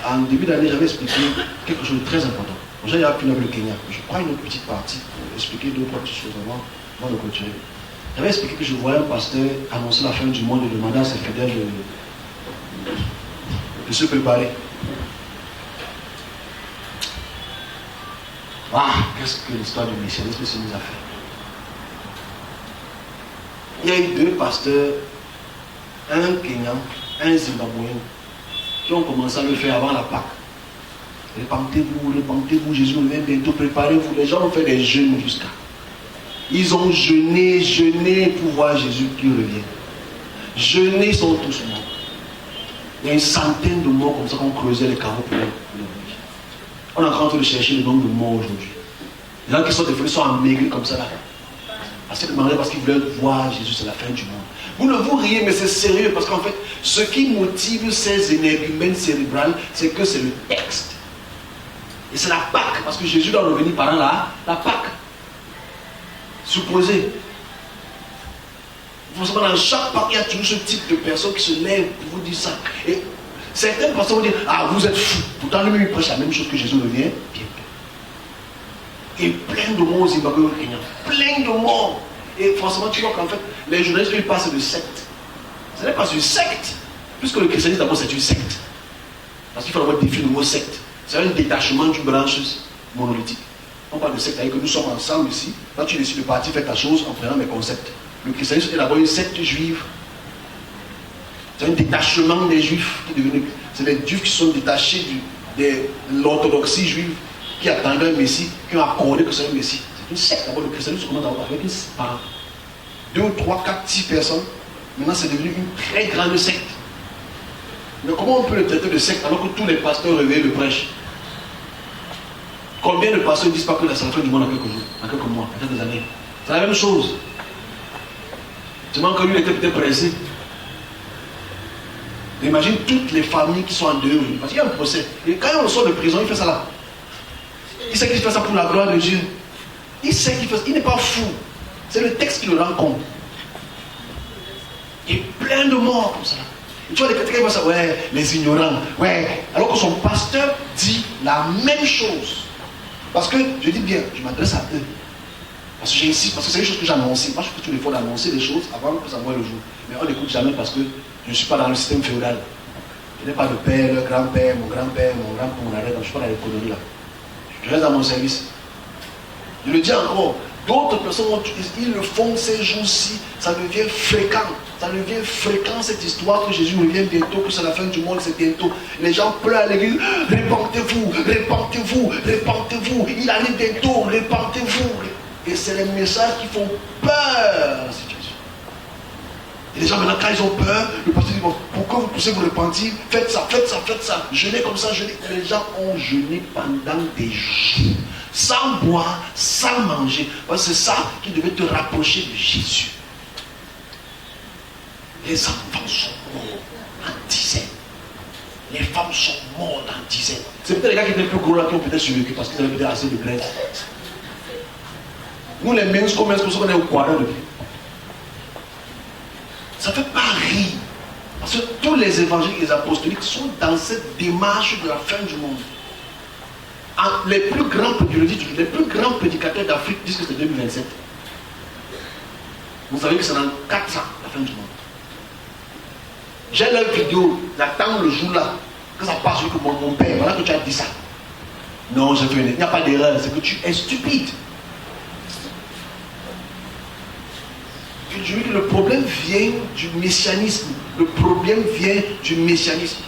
En début d'année, j'avais expliqué quelque chose de très important. J'ai appris le Kenya. Je prends une petite partie pour expliquer deux ou trois petites choses avant de continuer. J'avais expliqué que je voyais un pasteur annoncer la fin du monde et demander à ses fidèles de se préparer. Ah, qu'est-ce que l'histoire du messianisme s'est mise à faire? Il y a eu deux pasteurs, un Kenyan, un Zimbabwéen, qui ont commencé à le faire avant la Pâque. Repentez-vous, Jésus revient bientôt, préparez-vous. Les gens ont fait des jeûnes jusqu'à. Ils ont jeûné pour voir Jésus qui revient. Jeûner, ils sont tous morts. Il y a une centaine de morts comme ça qu'on creusait les carreaux pour le mourir. On est en train de chercher le nombre de morts aujourd'hui. Les gens qui sont défaillants sont amaigris comme ça là. Parce qu'ils veulent voir Jésus, c'est la fin du monde. Vous ne vous riez, mais c'est sérieux parce qu'en fait, ce qui motive ces énergumènes cérébrales, c'est que c'est le texte. Et c'est la Pâque, parce que Jésus doit revenir pendant la Pâque. Supposez. Forcément, dans chaque Pâque, il y a toujours ce type de personnes qui se lèvent pour vous dire ça. Et certaines personnes vont dire, ah, vous êtes fous. Pourtant, lui-même, il prêche la même chose que Jésus revient bientôt. Et plein de morts au Zimbabwe au Kenya. Plein de morts. Et forcément, tu vois qu'en fait, les journalistes, ils passent de secte. Ce n'est pas une secte. Puisque le christianisme, d'abord, c'est une secte. Parce qu'il faut d'abord définir le mot secte. C'est un détachement d'une branche monolithique. On parle de secte, c'est-à-dire que nous sommes ensemble ici. Quand tu décides de partir, fais ta chose en prenant mes concepts. Le christianisme est d'abord une secte juive. C'est un détachement des juifs. C'est les juifs qui sont détachés de l'orthodoxie juive, qui attendaient un messie, qui ont accordé que c'est un messie. C'est une secte. D'abord, le christianisme commence avec par 2, 3, 4, 6 personnes. Maintenant, c'est devenu une très grande secte. Mais comment on peut le traiter de secte alors que tous les pasteurs réveillés le prêchent? Combien de pasteurs ne disent pas que c'est la fin du monde dans quelques jours, dans quelques mois, dans quelques années? C'est la même chose. Seulement que lui était peut-être pressé. Imagine toutes les familles qui sont en dehors. Parce qu'il y a un procès. Et quand on sort de prison, il fait ça là. Il sait qu'il fait ça pour la gloire de Dieu. Il sait qu'il fait ça. Il n'est pas fou. C'est le texte qui le rend compte. Il y a plein de morts comme ça. Et tu vois, les chrétiens qui vont dire, ouais, les ignorants, ouais. Alors que son pasteur dit la même chose. Parce que, je dis bien, je m'adresse à eux. Parce que j'insiste, parce que c'est une chose que j'annonce. Moi, je fais tous les fois d'annoncer des choses avant que ça voie le jour. Mais on n'écoute jamais parce que je ne suis pas dans le système féodal. Je n'ai pas de père, grand-père, mon grand-père, mon arrêt. Je ne suis pas dans les colonies là. Je reste dans mon service. Je le dis encore. D'autres personnes, ils le font ces jours-ci. Ça devient fréquent. Ça devient fréquent cette histoire que Jésus revient bientôt, que c'est la fin du monde, c'est bientôt. Les gens pleurent à l'église. Repentez-vous, repentez-vous, repentez-vous. Il arrive bientôt, repentez-vous. Et c'est les messages qui font peur à la situation. Et les gens maintenant, quand ils ont peur, le pasteur dit, bon, pourquoi vous poussez vous repentir? Faites ça, faites ça, faites ça. Jeûnez comme ça, jeûnez. Les gens ont jeûné pendant des jours. Sans boire, sans manger. Parce que c'est ça qui devait te rapprocher de Jésus. Les enfants sont morts en dizaines. Les femmes sont mortes en dizaines. C'est peut-être les gars qui étaient plus gros là qui ont peut-être survécu parce qu'ils avaient peut-être assez de graisse. Nous les mêmes qu'on est au quadrat depuis. Ça ne fait pas rire. Parce que tous les évangéliques et les apostoliques sont dans cette démarche de la fin du monde. Les plus grands prédicateurs d'Afrique disent que c'est 2027. Vous savez que c'est dans 4 ans, la fin du monde. J'ai leur vidéo, j'attends le jour là, que ça passe que mon père, voilà que tu as dit ça. Non, j'ai fait il n'y a pas d'erreur, c'est que tu es stupide. Le problème vient du messianisme. Le problème vient du messianisme.